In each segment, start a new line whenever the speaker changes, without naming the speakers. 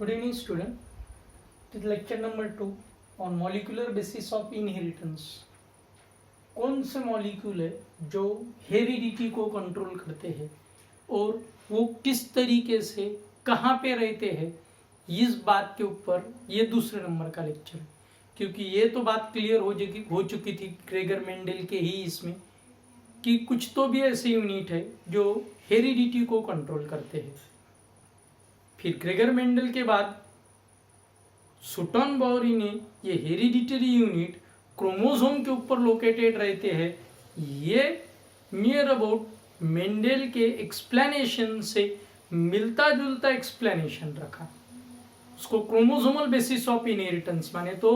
Good evening, student. This is lecture number 2 on molecular basis of inheritance. कौन से molecule है जो heredity को कंट्रोल करते हैं और वो किस तरीके से कहाँ पे रहते हैं, इस बात के ऊपर ये दूसरे नंबर का लेक्चर है। क्योंकि ये तो बात क्लियर हो चुकी थी क्रेगर मेंडल के ही इसमें कि कुछ तो भी ऐसे यूनिट है जो हेरिडिटी को कंट्रोल करते हैं। फिर क्रेगर मेंडल के बाद सुटन बाउरी ने ये हेरिडिटरी यूनिट क्रोमोसोम के ऊपर लोकेटेड रहते हैं, ये नियर अबाउट मेंडल के एक्सप्लेनेशन से मिलता जुलता एक्सप्लेनेशन रखा। उसको क्रोमोसोमल बेसिस ऑफ इनहेरिटेंस माने तो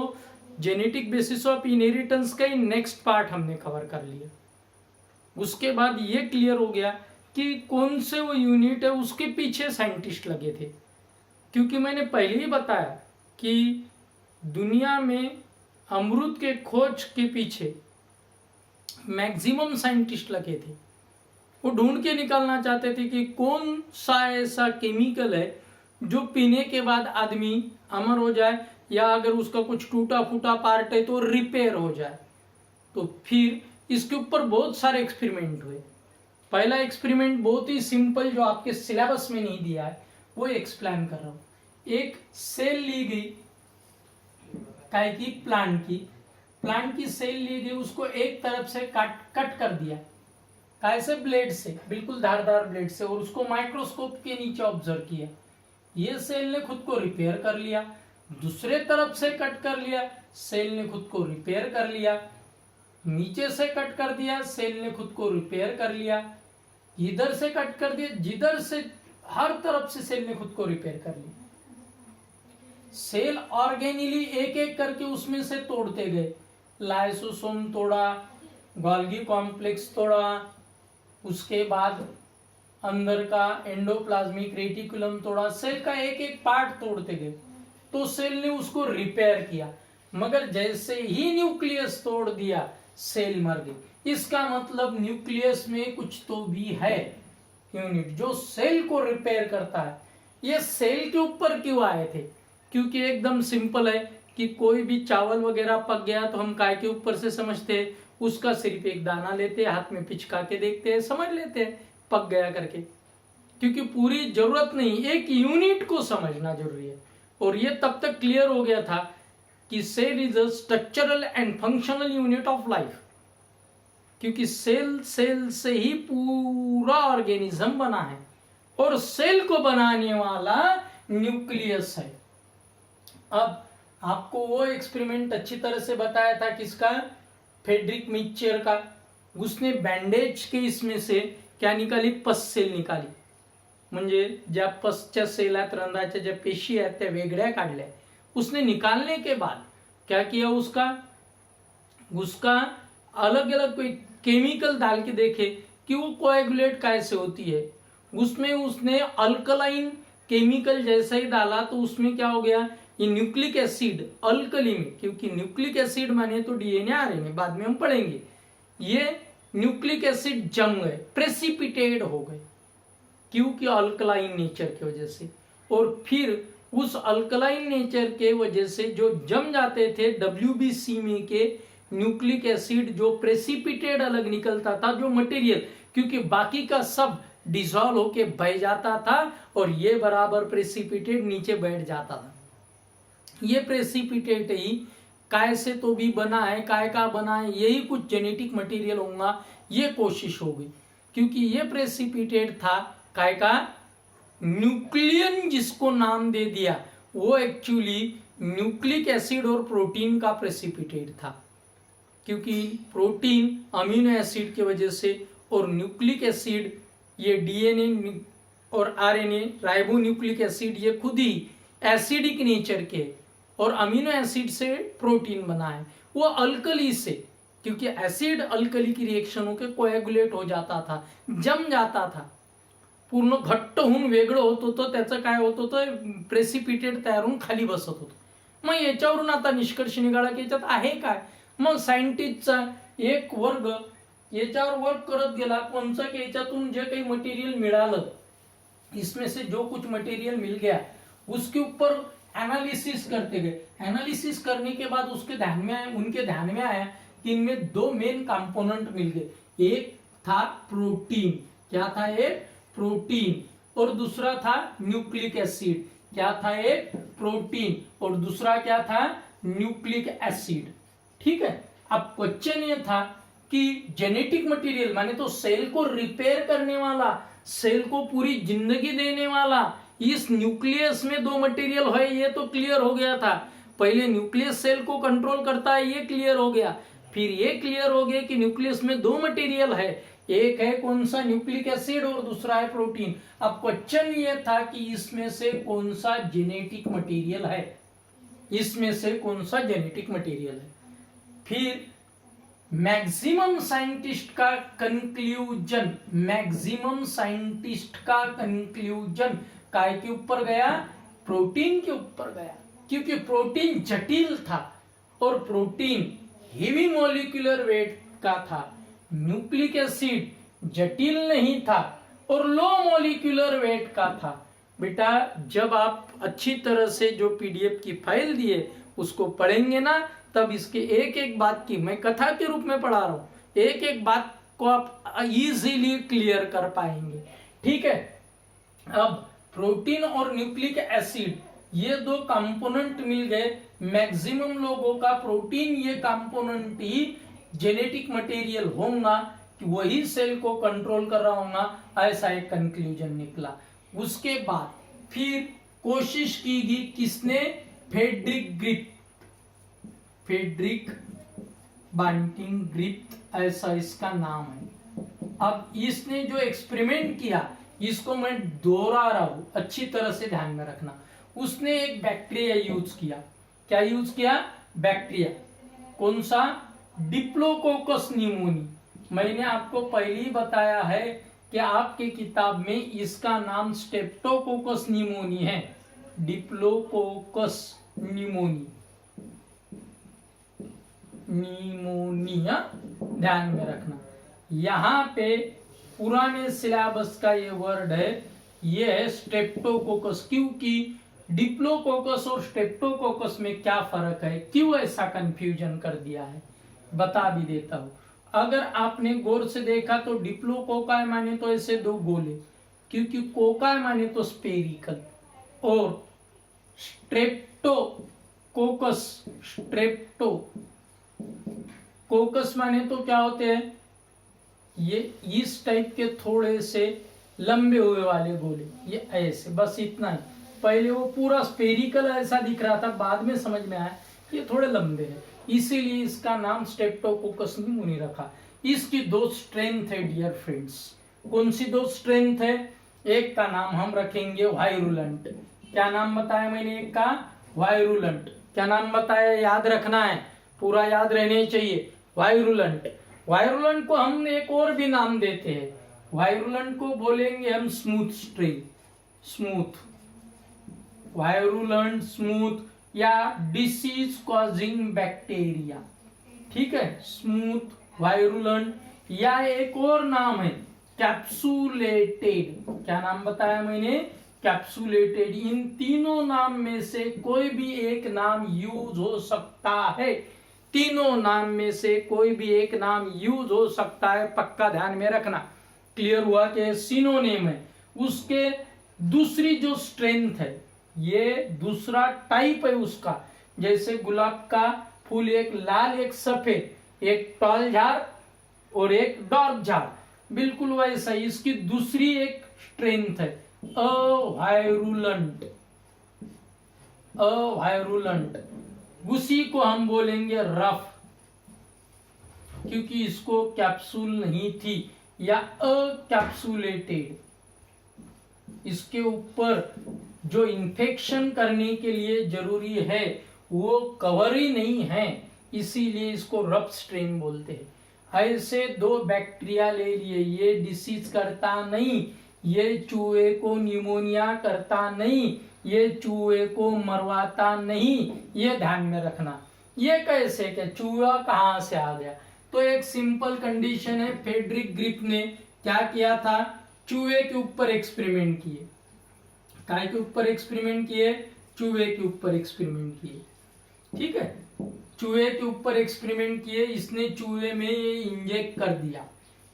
जेनेटिक बेसिस ऑफ इनहेरिटेंस का ही नेक्स्ट पार्ट हमने कवर कर लिया। उसके बाद ये क्लियर हो गया कि कौन से वो यूनिट है, उसके पीछे साइंटिस्ट लगे थे। क्योंकि मैंने पहले ही बताया कि दुनिया में अमृत के खोज के पीछे मैक्सिमम साइंटिस्ट लगे थे। वो ढूंढ के निकालना चाहते थे कि कौन सा ऐसा केमिकल है जो पीने के बाद आदमी अमर हो जाए, या अगर उसका कुछ टूटा फूटा पार्ट है तो रिपेयर हो जाए। तो फिर इसके ऊपर बहुत सारे एक्सपेरिमेंट हुए। पहला एक्सपेरिमेंट बहुत ही सिंपल, जो आपके सिलेबस में नहीं दिया है, वो एक्सप्लेन कर रहा हूं। एक सेल ली गई काय की प्लांट की सेल ली गई, उसको एक तरफ से कट कर दिया, काय से ब्लेड से, बिल्कुल धारदार ब्लेड से, और उसको माइक्रोस्कोप के नीचे ऑब्जर्व किया। ये सेल ने खुद को रिपेयर कर लिया। दूसरे तरफ से कट कर लिया, सेल ने खुद को रिपेयर कर लिया। नीचे से कट कर दिया, सेल ने खुद को रिपेयर कर लिया। इधर से कट कर दिया, जिधर से हर तरफ से सेल ने खुद को रिपेयर कर लिया। सेल ऑर्गेनिली एक एक करके उसमें से तोड़ते गए। लाइसोसोम तोड़ा, गोल्गी कॉम्प्लेक्स तोड़ा, उसके बाद अंदर का एंडोप्लाज्मिक रेटिकुलम तोड़ा। सेल का एक एक पार्ट तोड़ते गए तो सेल ने उसको रिपेयर किया। मगर जैसे ही न्यूक्लियस तोड़ दिया, सेल मर गई। इसका मतलब न्यूक्लियस में कुछ तो भी है यूनिट जो सेल को रिपेयर करता है। ये सेल के ऊपर क्यों आए थे? क्योंकि एकदम सिंपल है कि कोई भी चावल वगैरह पक गया तो हम काय के ऊपर से समझते हैं, उसका सिर्फ एक दाना लेते हैं, हाथ में पिचका के देखते हैं, समझ लेते हैं पक गया करके। क्योंकि पूरी जरूरत नहीं, एक यूनिट को समझना जरूरी है। और ये तब तक क्लियर हो गया था कि cell is a structural and functional unit of life. क्योंकि सेल से ही पूरा ऑर्गेनिज्म बना है, और सेल को बनाने वाला न्यूक्लियस है। अब आपको वो एक्सपेरिमेंट अच्छी तरह से बताया था किसका, फ्रेडरिक मिचर का। उसने बैंडेज के इसमें से क्या निकाली, पस सेल निकाली। म्हणजे ज्या पसच्या सेलात रंध्राच्या ज्या पेशी आहेत त्या वेगळ्या काढल्या। उसने निकालने के बाद क्या किया, उसका अलग अलग कोई केमिकल डाल के देखे कि वो कोएगुलेट कैसे होती है। उसमें उसने अल्कलाइन केमिकल जैसा ही डाला तो उसमें क्या हो गया, ये न्यूक्लिक एसिड अल्कली में, क्योंकि न्यूक्लिक एसिड माने तो डीएनए आरएनए, बाद में हम पढ़ेंगे, ये न्यूक्लिक एसिड जम गए, प्रेसिपिटेट हो गए, क्योंकि अल्कलाइन नेचर की वजह से। और फिर उस अल्कलाइन नेचर के वजह से जो जम जाते थे WBC में के न्यूक्लिक एसिड, जो प्रेसिपिटेट अलग निकलता था, जो मटेरियल, क्योंकि बाकी का सब डिसॉल्व होके बह जाता था और ये बराबर प्रेसिपिटेट नीचे बैठ जाता था। ये प्रेसिपिटेट ही काय से तो भी बना है, काय का बना है, यही कुछ जेनेटिक मटेरियल होगा, ये कोशिश होगी। क्योंकि ये प्रेसिपिटेट था काय का, न्यूक्लियन जिसको नाम दे दिया, वो एक्चुअली न्यूक्लिक एसिड और प्रोटीन का प्रेसिपिटेट था। क्योंकि प्रोटीन अमीनो एसिड की वजह से, और न्यूक्लिक एसिड ये डीएनए और आरएनए राइबो न्यूक्लिक एसिड, ये खुद ही एसिडिक नेचर के, और अमीनो एसिड से प्रोटीन बना है। वो अल्कली से, क्योंकि एसिड अल्कली की रिएक्शन होकर कोएगुलेट हो जाता था, जम जाता था, पूर्ण घट्ट होऊन वेगळं होत होतं, त्याचं काय होत होतं, प्रेसिपिटेट तयार होऊन खाली बसत होतं। मग याच्यावरून आता निष्कर्ष निघाला की याच्यात आहे काय। मग सायंटिस्टचा एक वर्ग याच्यावर वर्क करत गेला, कोणचं की याच्यातून जे काही मटेरियल मिळालं, इसमें से जो कुछ मटेरियल मिल गया उसके ऊपर एनालिसिस करते गए। एनालिसिस करने के बाद उनके ध्यान में आया कि इनमें दो मेन कंपोनेंट मिल गए। एक था प्रोटीन, क्या था? एक प्रोटीन। और दूसरा था न्यूक्लिक एसिड, क्या था? एक प्रोटीन और दूसरा क्या था? Nucleic acid. ठीक है। अब क्वेश्चन ये था कि जेनेटिक मटेरियल माने तो सेल को रिपेयर करने वाला, सेल को पूरी जिंदगी देने वाला इस न्यूक्लियस में दो मटेरियल है, ये तो क्लियर हो गया था। पहले न्यूक्लियस सेल को कंट्रोल करता है, ये क्लियर हो गया। फिर ये क्लियर हो गया कि न्यूक्लियस में दो मटेरियल है, एक है कौन सा? न्यूक्लिक एसिड और दूसरा है प्रोटीन। अब क्वेश्चन ये था कि इसमें से कौन सा जेनेटिक मटेरियल है, इसमें से कौन सा जेनेटिक मटेरियल है। फिर मैक्सिमम साइंटिस्ट का कंक्लूजन, मैक्सिमम साइंटिस्ट का कंक्लूजन काय के ऊपर गया? प्रोटीन के ऊपर गया, क्योंकि प्रोटीन जटिल था और प्रोटीन हेवी मॉलिक्यूलर वेट का था। न्यूक्लिक एसिड जटिल नहीं था और लो मॉलिक्यूलर वेट का था। बेटा जब आप अच्छी तरह से जो पीडीएफ की फाइल दिए उसको पढ़ेंगे ना, तब इसके एक एक बात की मैं कथा के रूप में पढ़ा रहा हूं, एक एक बात को आप इजीली क्लियर कर पाएंगे। ठीक है। अब प्रोटीन और न्यूक्लिक एसिड ये दो कंपोनेंट मिल गए। मैक्सिमम लोगों का प्रोटीन ये कंपोनेंट ही जेनेटिक मटेरियल होगा कि वही सेल को कंट्रोल कर रहा होगा, ऐसा एक कंक्लूजन निकला। उसके बाद फिर कोशिश की गई, किसने? फेड्रिक बांटिंग ग्रिप्त ऐसा इसका नाम है। अब इसने जो एक्सपेरिमेंट किया इसको मैं दोहरा रहा हूं, अच्छी तरह से ध्यान में रखना। उसने एक बैक्टीरिया यूज किया। क्या यूज किया? बैक्टीरिया। कौन सा? Diplococcus pneumoniae. मैंने आपको पहले ही बताया है कि आपके किताब में इसका नाम स्ट्रेप्टोकोकस निमोनी है। डिप्लोकोकस निमोनी, निमोनिया ध्यान में रखना। यहां पे पुराने सिलेबस का ये वर्ड है, ये है स्ट्रेप्टोकोकस। क्योंकि डिप्लोकोकस और स्ट्रेप्टोकोकस में क्या फर्क है, क्यों ऐसा कंफ्यूजन कर दिया है, बता भी देता हूं। अगर आपने गौर से देखा तो डिप्लोकोकाई माने तो ऐसे दो गोले, क्योंकि कोकाई माने तो स्पेरिकल, और स्ट्रेप्टोकोकस माने तो क्या होते हैं? ये इस टाइप के थोड़े से लंबे हुए वाले गोले, ये ऐसे, बस इतना ही। पहले वो पूरा स्पेरिकल ऐसा दिख रहा था, बाद में समझ में आया ये थोड़े लंबे हैं, इसीलिए इसका नाम स्ट्रेप्टोकोकस निमोनी रखा। इसकी दो स्ट्रेंथ है डियर फ्रेंड्स। कौन सी दो स्ट्रेंथ है? एक का नाम हम रखेंगे वायरुलेंट। क्या नाम बताया मैंने? एक का वायरुलेंट। क्या नाम बताया? याद रखना है, पूरा याद रहने चाहिए। वायरुलेंट। वायरुलेंट को हम एक और भी नाम देते हैं, वायरुलेंट को बोलेंगे हम smooth strain. Smooth, virulent, smooth या डिसीज कॉजिंग बैक्टीरिया। ठीक है, स्मूथ, वायरुलेंट, या एक और नाम है कैप्सुलेटेड। क्या नाम बताया मैंने? कैप्सुलेटेड। इन तीनों नाम में से कोई भी एक नाम यूज हो सकता है, तीनों नाम में से कोई भी एक नाम यूज हो सकता है, पक्का ध्यान में रखना। क्लियर हुआ कि सिनोनिम है। उसके दूसरी जो स्ट्रेंथ है, ये दूसरा टाइप है उसका। जैसे गुलाब का फूल एक लाल एक सफेद, एक टॉल झाड़ और एक डार्क झाड़, बिल्कुल वैसा इसकी दूसरी एक स्ट्रेंथ है, अवायरुलेंट। अवायरुलेंट, उसी को हम बोलेंगे रफ, क्योंकि इसको कैप्सूल नहीं थी, या अकैप्सुलेटेड। इसके ऊपर जो इन्फेक्शन करने के लिए जरूरी है वो कवर ही नहीं है, इसीलिए इसको रफ स्ट्रेन बोलते हैं। ऐसे दो बैक्टीरिया ले लिए, ये डिसीज करता नहीं, ये चूहे को निमोनिया करता नहीं, ये चूहे को मरवाता नहीं, ये ध्यान में रखना। ये कैसे क्या चूहा कहां से आ गया? तो एक सिंपल कंडीशन है। फेड्रिक ग्रिप ने क्या किया था? चूहे के ऊपर एक्सपेरिमेंट किए। काय के ऊपर एक्सपेरिमेंट किए? चूहे के ऊपर एक्सपेरिमेंट किए। ठीक है, चूहे के ऊपर एक्सपेरिमेंट किए। इसने चूहे में ये इंजेक्ट कर दिया।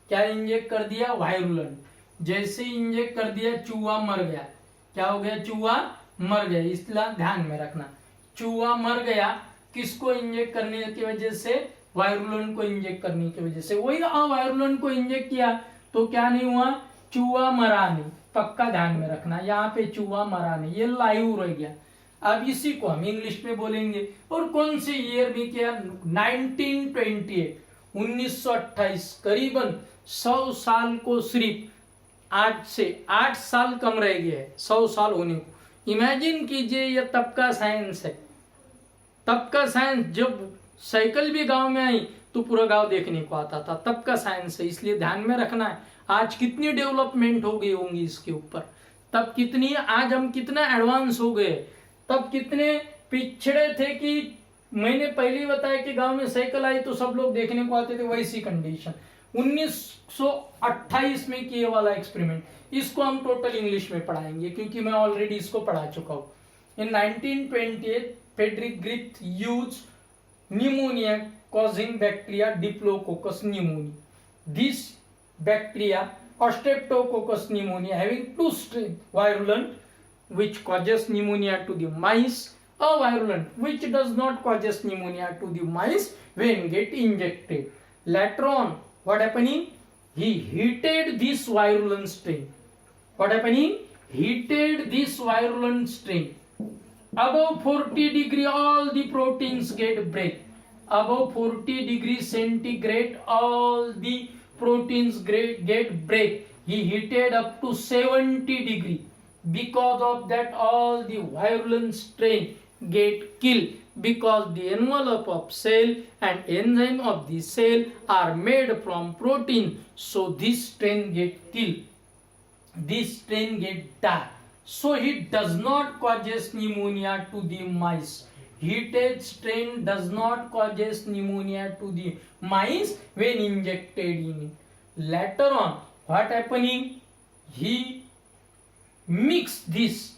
क्या इंजेक्ट कर दिया? वायरुलेंट। जैसे इंजेक्ट कर दिया चूहा मर गया। क्या हो गया? चूहा मर गया। इसलिए ध्यान में रखना, चूहा मर गया किसको इंजेक्ट करने की वजह से? वायरुलेंट को इंजेक्ट करने की वजह से। वही वायरुलेंट को इंजेक्ट किया तो क्या नहीं हुआ? चूहा मरा नहीं। पक्का ध्यान में रखना, यहाँ पे चूहा मरा नहीं, ये लाइव रह गया। अब इसी को हम इंग्लिश में बोलेंगे। और कौन से ईयर में किया? 1928, 1928। करीबन 100 साल को सिर्फ आज से 8 साल कम रह गया है 100 साल होने को। इमेजिन कीजिए, ये तब का साइंस है। तब का साइंस, जब साइकिल भी गांव में आई तो पूरा गांव देखने को आता था। तब का साइंस है, इसलिए ध्यान में रखना है। आज कितनी डेवलपमेंट हो गई होंगी इसके ऊपर, तब कितनी, आज हम कितना एडवांस हो गए, तब कितने पिछड़े थे। कि मैंने पहले ही बताया कि गांव में साइकिल आई तो सब लोग देखने को आते थे, वैसी कंडीशन। 1928 में किए वाला एक्सपेरिमेंट, इसको हम टोटल इंग्लिश में पढ़ाएंगे क्योंकि मैं ऑलरेडी इसको पढ़ा चुका हूं। In 1928 Frederick Griffith used pneumonia causing bacteria Diplococcus pneumoniae. This bacteria or Streptococcus pneumoniae having two strains, virulent which causes pneumonia to the mice, a virulent which does not causes pneumonia to the mice when get injected. Later on, what happening? He heated this virulent strain. What happening? Heated this virulent strain. Above 40 degree all the proteins get break. Above 40 degree centigrade all the proteins get break. He heated up to 70 degree. Because of that all the virulent strain get killed, because the envelope of cell and enzyme of the cell are made from protein, so this strain get killed, this strain get die. So it does not causes pneumonia to the mice. Heated strain does not causes pneumonia to the mice when injected in it. Later on, what happening? He mixed this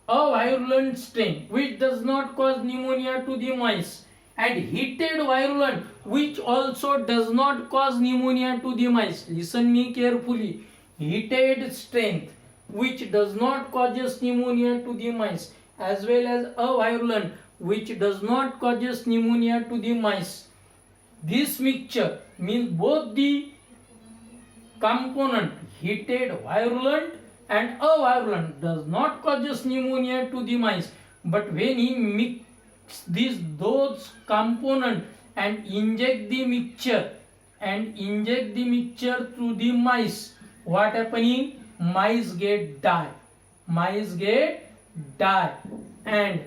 a virulent strain which does not cause pneumonia to the mice and heated virulent which also does not cause pneumonia to the mice. Listen me carefully. Heated strain which does not causes pneumonia to the mice as well as a virulent which does not causes pneumonia to the mice. This mixture means both the component heated virulent and a virulent does not causes pneumonia to the mice, but when he mix those component and inject the mixture through the mice, what happening? Mice get die. And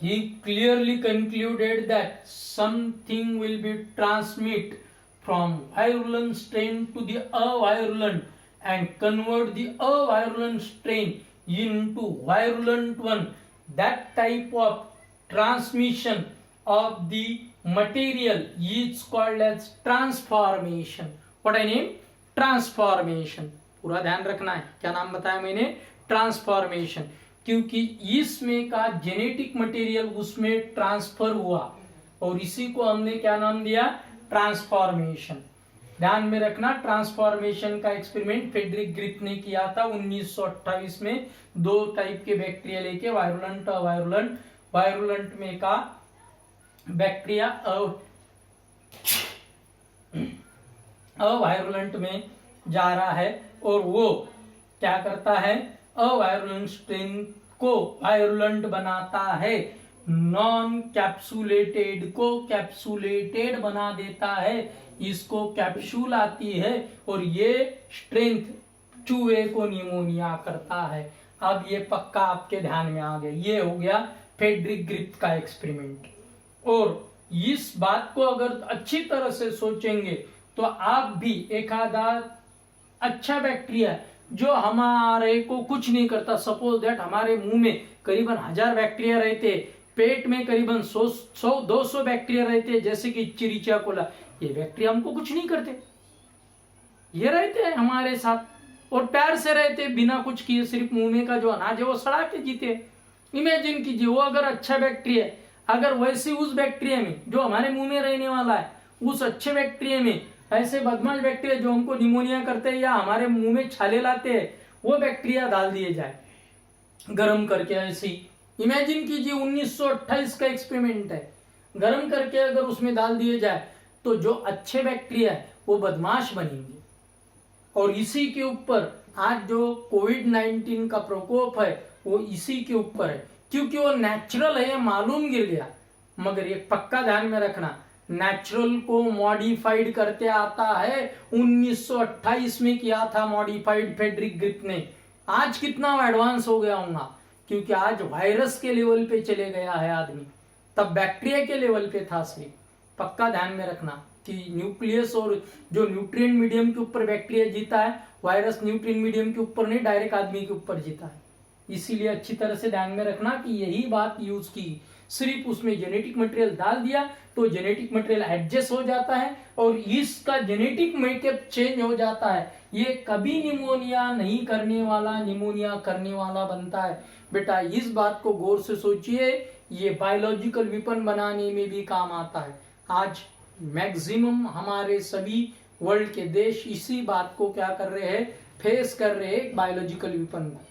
he clearly concluded that something will be transmit from virulent strain to the avirulent and convert the avirulent strain into virulent one. That type of transmission of the material is called as transformation. What I name? Transformation. पूरा ध्यान रखना है। क्या नाम बताया मैंने? Transformation. क्योंकि इसमें का जेनेटिक मटेरियल उसमें ट्रांसफर हुआ और इसी को हमने क्या नाम दिया? ट्रांसफॉर्मेशन। ध्यान में रखना, ट्रांसफॉर्मेशन का एक्सपेरिमेंट फ्रेडरिक ग्रिथ ने किया था 1928 में। 2 टाइप के बैक्टीरिया लेके, वायरुलेंट और वायरुलेंट। वायरुलेंट में का बैक्टीरिया अवायरुलेंट में जा रहा है और वो क्या करता है? अवायरुलेंट स्ट्रेन को वायरुलेंट बनाता है, नॉन कैप्सुलेटेड को कैप्सुलेटेड बना देता है, इसको कैप्सूल आती है और ये स्ट्रेंथ चूहे को निमोनिया करता है। अब ये पक्का आपके ध्यान में आ गया। ये हो गया फ्रेडरिक ग्रिथ का एक्सपेरिमेंट। और इस बात को अगर अच्छी तरह से सोचेंगे तो आप भी एक आधा अच्छा बैक्टीरिया जो हमारे को कुछ नहीं करता, सपोज दैट हमारे मुंह में करीबन 1000 बैक्टीरिया रहते, पेट में करीबन 100-200 बैक्टीरिया रहते, जैसे कि इचेरिचिया कोला, ये बैक्टीरिया हमको कुछ नहीं करते, ये रहते हैं हमारे साथ। और प्यार से रहते, बिना कुछ किए, सिर्फ मुंह में का जो अनाज है वो सड़ा के जीते। इमेजिन कीजिए, वो अगर अच्छा बैक्टीरिया है, अगर वैसे उस बैक्टीरिया में जो हमारे मुंह में रहने वाला है, उस अच्छे बैक्टीरिया में ऐसे बदमाश बैक्टीरिया जो हमको निमोनिया करते हैं या हमारे मुंह में छाले लाते हैं, वो बैक्टीरिया डाल दिए जाए गरम करके। ऐसे ही इमेजिन कीजिए, 1928 का एक्सपेरिमेंट है, गरम करके अगर उसमें डाल दिए जाए तो जो अच्छे बैक्टीरिया है वो बदमाश बनेंगे। और इसी के ऊपर आज जो कोविड-19 का प्रकोप है वो इसी के ऊपर है, क्योंकि वो नेचुरल है, मालूम गिर गया। मगर ये पक्का ध्यान में रखना, नेचुरल को मॉडिफाइड करते आता है। 1928 में किया था मॉडिफाइड फ्रेडरिक ग्रिप ने। आज कितना एडवांस हो गया होगा, क्योंकि आज वायरस के लेवल पे चले गया है आदमी, तब बैक्टीरिया के लेवल पे था सिर्फ। पक्का ध्यान में रखना कि न्यूक्लियस और जो न्यूट्रिएंट मीडियम के ऊपर बैक्टीरिया जीता है, वायरस न्यूट्रिएंट मीडियम के ऊपर नहीं, डायरेक्ट आदमी के ऊपर जीता है। इसीलिए अच्छी तरह से ध्यान में रखना कि यही बात यूज की, सिर्फ उसमें जेनेटिक मटेरियल डाल दिया तो जेनेटिक मटेरियल एडजस्ट हो जाता है और इसका जेनेटिक मेकअप चेंज हो जाता है। ये कभी निमोनिया नहीं करने वाला, निमोनिया करने वाला बनता है। बेटा इस बात को गौर से सोचिए, ये बायोलॉजिकल वेपन बनाने में भी काम आता है। आज मैक्सिमम हमारे सभी वर्ल्ड के देश इसी बात को क्या कर रहे हैं, फेस कर रहे हैं, बायोलॉजिकल वेपन को।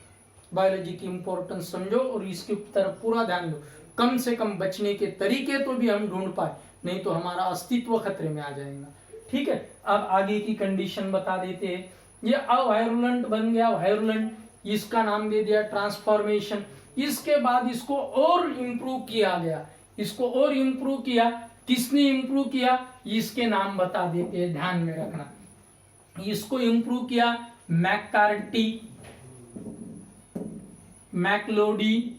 बायोलॉजी की इंपॉर्टेंस समझो और इसके तरफ पूरा ध्यान दो। कम से कम बचने के तरीके तो भी हम ढूंढ पाए, नहीं तो हमारा अस्तित्व खतरे में आ जाएगा। ठीक है, अब आगे की कंडीशन बता देते हैं। ये अवायरुलेंट बन गया, वायरुलेंट, इसका नाम दे दिया ट्रांसफॉर्मेशन। इसके बाद इसको और इम्प्रूव किया गया, इसको और इम्प्रूव किया। किसने इम्प्रूव किया, इसके नाम बता देते हैं, ध्यान में रखना। इसको इम्प्रूव किया मैककार्टी, मैकलोडी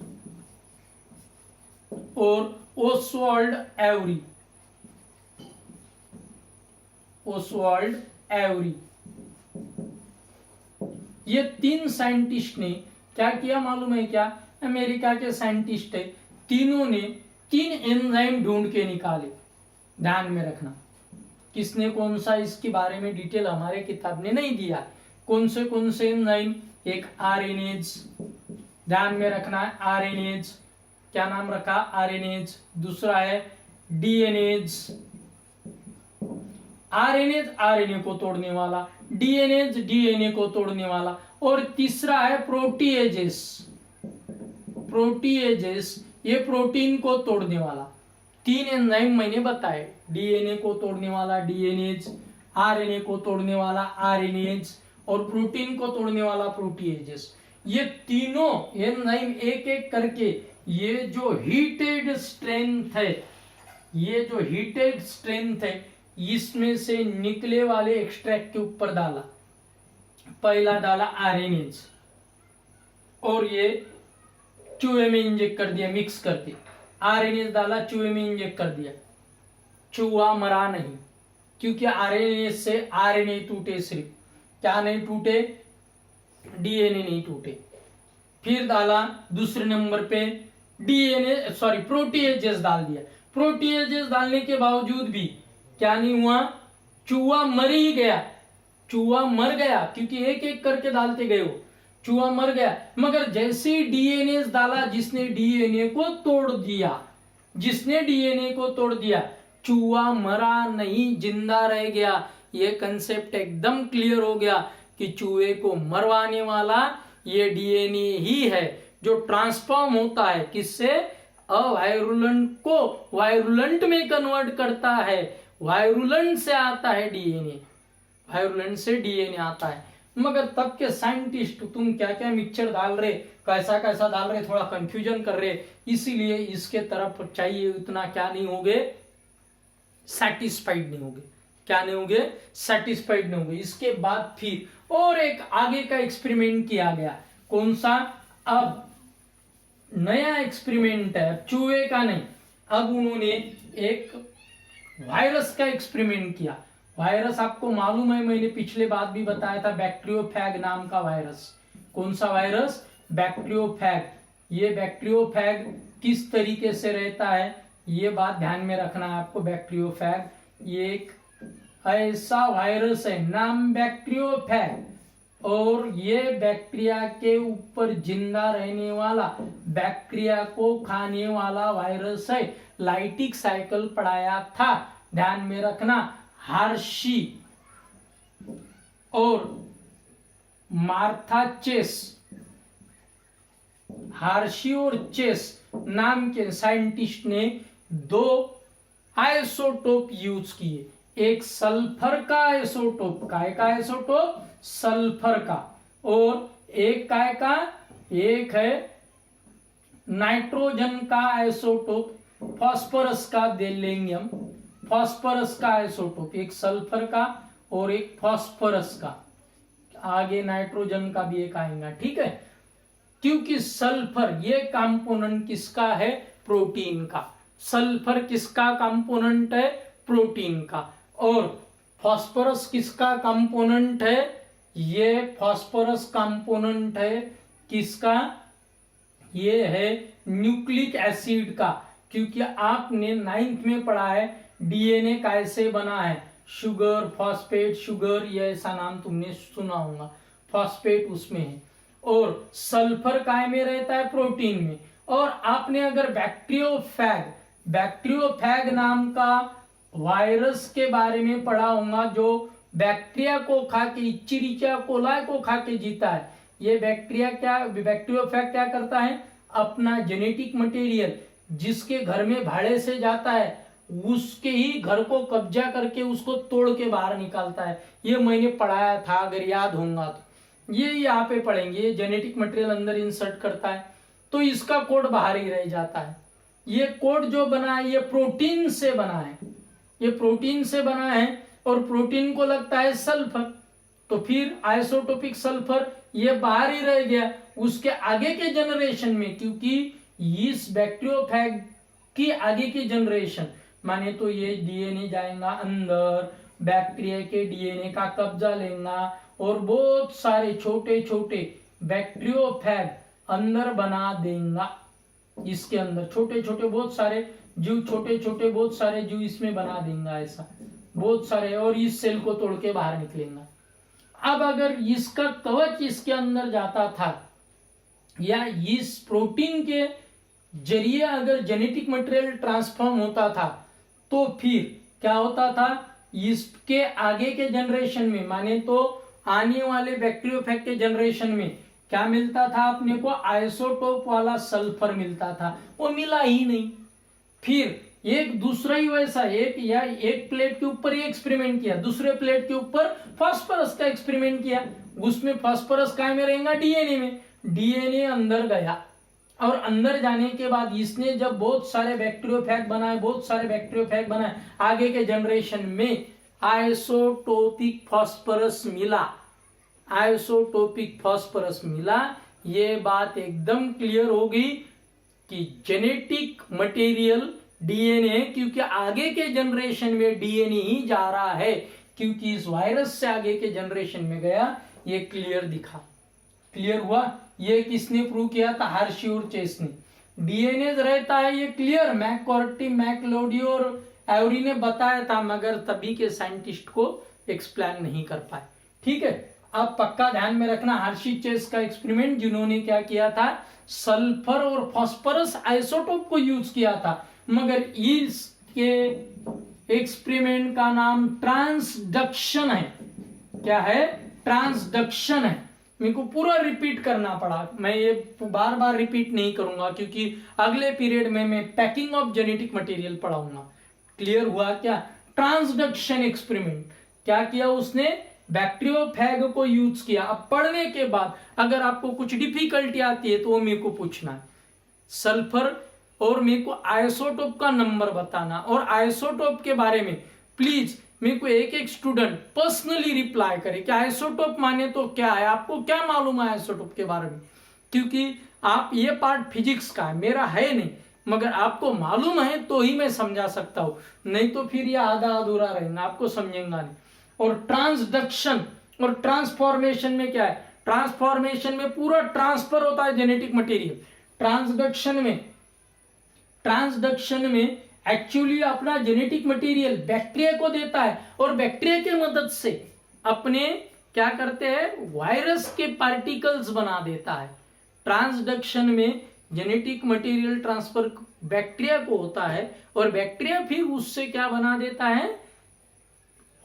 और ओसवाल्ड एवरी। ओसवाल्ड एवरी, ये तीन साइंटिस्ट ने क्या किया मालूम है क्या? अमेरिका के साइंटिस्ट है, तीनों ने 3 एंजाइम ढूंढ के निकाले। ध्यान में रखना, किसने कौन सा, इसके बारे में डिटेल हमारे किताब ने नहीं दिया। कौन से एंजाइम? एक आरएनएज, ध्यान में रखना है, आरएनएज, क्या नाम रखा? आरएनएज। दूसरा है डीएनएज, आरएनएज आरएनए को तोड़ने वाला, डीएनएज डीएनए को तोड़ने वाला, और तीसरा है प्रोटीएजेस। प्रोटीएजेस ये प्रोटीन को तोड़ने वाला। 3 एंजाइम मैंने बताए, डीएनए को तोड़ने वाला डीएनएज, आरएनए को तोड़ने वाला आरएनएज, और प्रोटीन को तोड़ने वाला प्रोटीएजेस। ये तीनों एंजाइम एक एक करके ये जो हीटेड स्ट्रेंथ है, ये जो हीटेड स्ट्रेंथ है, इसमें से निकले वाले एक्सट्रैक्ट के ऊपर डाला। पहला डाला आरएनएज और ये चूहे में इंजेक्ट कर दिया, मिक्स करके आरएनएज डाला, चूहे में इंजेक्ट कर दिया। चूहा मरा नहीं, क्योंकि आरएनएज से आरएनए टूटे, सिर्फ क्या नहीं टूटे? डीएनए नहीं टूटे। फिर डाला दूसरे नंबर पे डीएनए सॉरी प्रोटीएजेस डाल दिया। प्रोटीएजेस डालने के बावजूद भी क्या नहीं हुआ? चूहा मर ही गया, चूहा मर गया, क्योंकि एक एक करके डालते गए हो, चूहा मर गया। मगर जैसे ही डीएनए डाला, जिसने डीएनए को तोड़ दिया, जिसने डीएनए को तोड़ दिया, चूहा मरा नहीं, जिंदा रह गया। ये कंसेप्ट एकदम क्लियर हो गया कि चूहे को मरवाने वाला ये डीएनए ही है, जो ट्रांसफॉर्म होता है किससे? अवायरुलेंट को वायरुलेंट में कन्वर्ट करता है। वायरुलेंट से आता है डीएनए, वायरुलेंट से डीएनए आता है। मगर तब के साइंटिस्ट तुम क्या क्या मिक्सचर डाल रहे, कैसा कैसा डाल रहे, थोड़ा कंफ्यूजन कर रहे, इसीलिए इसके तरफ चाहिए उतना क्या नहीं होगे, सेटिस्फाइड नहीं होगे। क्या नहीं होगे? सेटिस्फाइड नहीं होगे। इसके बाद फिर और एक आगे का एक्सपेरिमेंट किया गया। कौन सा? अब नया एक्सपेरिमेंट है, चूहे का नहीं, अब उन्होंने एक वायरस का एक्सपेरिमेंट किया। वायरस आपको मालूम है, मैंने पिछले बात भी बताया था, बैक्टीरियोफैग नाम का वायरस। कौन सा वायरस? बैक्टीरियोफैग। ये बैक्टीरियोफैग किस तरीके से रहता है, ये बात ध्यान में रखना है आपको। बैक्टीरियोफैग ये एक ऐसा वायरस है, नाम बैक्टीरियोफैग, और ये बैक्टीरिया के ऊपर जिंदा रहने वाला, बैक्टीरिया को खाने वाला वायरस है। लाइटिक साइकिल पढ़ाया था, ध्यान में रखना। हार्शी और मार्था चेस, हार्शी और चेस नाम के साइंटिस्ट ने दो आइसोटोप यूज किए। एक सल्फर का आइसोटोप, काय का आइसोटोप? सल्फर का। और एक काय का? एक है नाइट्रोजन का आइसोटोप, फास्फोरस का दे लेंगे हम। फास्फोरस का आइसोटोप, एक सल्फर का और एक फास्फोरस का, आगे नाइट्रोजन का भी एक आएगा, ठीक है। क्योंकि सल्फर ये कंपोनेंट किसका है? प्रोटीन का। सल्फर किसका कंपोनेंट है? प्रोटीन का। और फास्फोरस किसका कंपोनेंट है? ये फास्फोरस कंपोनेंट है किसका? ये है न्यूक्लिक एसिड का। क्योंकि आपने 9th में पढ़ा है डीएनए कैसे बना है, शुगर, फॉस्फेट, शुगर, ये ऐसा नाम तुमने सुना होगा। फॉस्फेट उसमें है और सल्फर काय में रहता है? प्रोटीन में। और आपने अगर बैक्टीरियोफैग नाम का वायरस के बारे में पढ़ा होगा, जो बैक्टीरिया को खा के, इच्चीरिचिया कोलाई को खा के जीता है। ये बैक्टीरियोफैग क्या करता है? अपना जेनेटिक मटेरियल जिसके घर में भाड़े से जाता है, उसके ही घर को कब्जा करके उसको तोड़ के बाहर निकालता है। ये मैंने पढ़ाया था, अगर याद होगा तो। ये यहाँ पे पढ़ेंगे। ये जेनेटिक मटेरियल अंदर इंसर्ट करता है तो इसका कोड बाहर ही रह जाता है। ये कोड जो बना है ये प्रोटीन से बना है, ये प्रोटीन से बना है और प्रोटीन को लगता है सल्फर। तो फिर आइसोटोपिक सल्फर ये बाहर ही रह गया उसके आगे के जनरेशन में, क्योंकि इस बैक्टीरियोफैग की आगे की जनरेशन माने तो ये डीएनए जाएगा अंदर, बैक्टीरिया के डीएनए का कब्जा लेगा और बहुत सारे छोटे छोटे बैक्टीरियोफैग अंदर बना देगा। इसके अंदर छोटे छोटे बहुत सारे जीव, छोटे छोटे बहुत सारे जीव इसमें बना देगा, ऐसा बहुत सारे, और इस सेल को तोड़ के बाहर निकलेगा। अब अगर इसका कवच इसके अंदर जाता था या इस प्रोटीन के जरिए अगर जेनेटिक मटेरियल ट्रांसफॉर्म होता था तो फिर क्या होता था? इसके आगे के जनरेशन में माने तो आने वाले बैक्टीरियोफैग के जनरेशन में क्या मिलता था अपने को? आइसोटोप वाला सल्फर मिलता था। वो मिला ही नहीं। फिर एक दूसरा ही वैसा एक प्लेट के ऊपर ये एक्सपेरिमेंट किया, दूसरे प्लेट के ऊपर फास्फोरस का एक्सपेरिमेंट किया। उसमें फास्फोरस काय में रहेगा? डीएनए में। डीएनए अंदर गया और अंदर जाने के बाद इसने जब बहुत सारे बैक्टीरियोफैग बनाए, आगे के जनरेशन में आइसोटोपिक फास्फोरस मिला। ये बात एकदम क्लियर हो गई कि जेनेटिक मटेरियल डीएनए, क्योंकि आगे के जनरेशन में डीएनए ही जा रहा है, क्योंकि इस वायरस से आगे के जनरेशन में गया। ये क्लियर हुआ। ये किसने प्रूव किया था? हार्शी और चेस ने। डीएनए रहता है, ये क्लियर, मैककॉर्टी, मैकलोडी और एवरी ने बताया था, मगर तभी के साइंटिस्ट को एक्सप्लेन नहीं कर पाए। ठीक है, अब पक्का ध्यान में रखना हार्शी चेस का एक्सपेरिमेंट, जिन्होंने क्या किया था? सल्फर और फास्फोरस आइसोटोप को यूज किया था, मगर इसके एक्सपेरिमेंट का नाम ट्रांसडक्शन है। क्या है? ट्रांसडक्शन है। मेरे को पूरा रिपीट करना पड़ा, मैं ये बार बार रिपीट नहीं करूंगा क्योंकि अगले पीरियड में मैं पैकिंग ऑफ जेनेटिक मटेरियल पढ़ाऊंगा। क्लियर हुआ क्या? ट्रांसडक्शन एक्सपेरिमेंट क्या किया उसने? बैक्टीरियोफैग को यूज किया। अब पढ़ने के बाद अगर आपको कुछ डिफिकल्टी आती है तो वो मेरे को पूछना है। सल्फर और मेरे को आइसोटोप का नंबर बताना, और आइसोटोप के बारे में प्लीज मेरे को एक एक स्टूडेंट पर्सनली रिप्लाई करे कि आइसोटोप माने तो क्या है, आपको क्या मालूम है आइसोटोप के बारे में। क्योंकि आप ये पार्ट फिजिक्स का है, मेरा है नहीं, मगर आपको मालूम है तो ही मैं समझा सकता हूं, नहीं तो फिर ये आधा अधूरा रहेगा, आपको समझेंगा नहीं। और ट्रांसडक्शन और ट्रांसफॉर्मेशन में क्या है? ट्रांसफॉर्मेशन में पूरा ट्रांसफर होता है जेनेटिक मटेरियल। ट्रांसडक्शन में एक्चुअली अपना जेनेटिक मटेरियल बैक्टीरिया को देता है और बैक्टीरिया की मदद से अपने क्या करते हैं, वायरस के पार्टिकल्स बना देता है। ट्रांसडक्शन में जेनेटिक मटेरियल ट्रांसफर बैक्टीरिया को होता है और बैक्टीरिया फिर उससे क्या बना देता है,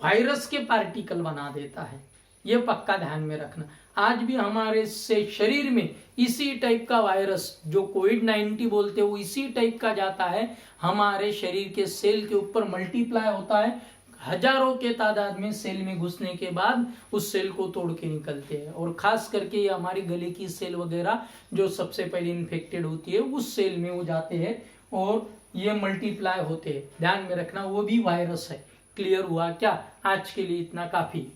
वायरस के पार्टिकल बना देता है। ये पक्का ध्यान में रखना। आज भी हमारे से शरीर में इसी टाइप का वायरस जो कोविड-19 बोलते हैं वो इसी टाइप का जाता है, हमारे शरीर के सेल के ऊपर मल्टीप्लाई होता है, हजारों के तादाद में सेल में घुसने के बाद उस सेल को तोड़ के निकलते हैं। और खास करके ये हमारी गले की सेल वगैरह जो सबसे पहले इन्फेक्टेड होती है उस सेल में वो जाते हैं और ये मल्टीप्लाई होते हैं। ध्यान में रखना, वो भी वायरस है। क्लियर हुआ क्या? आज के लिए इतना काफी।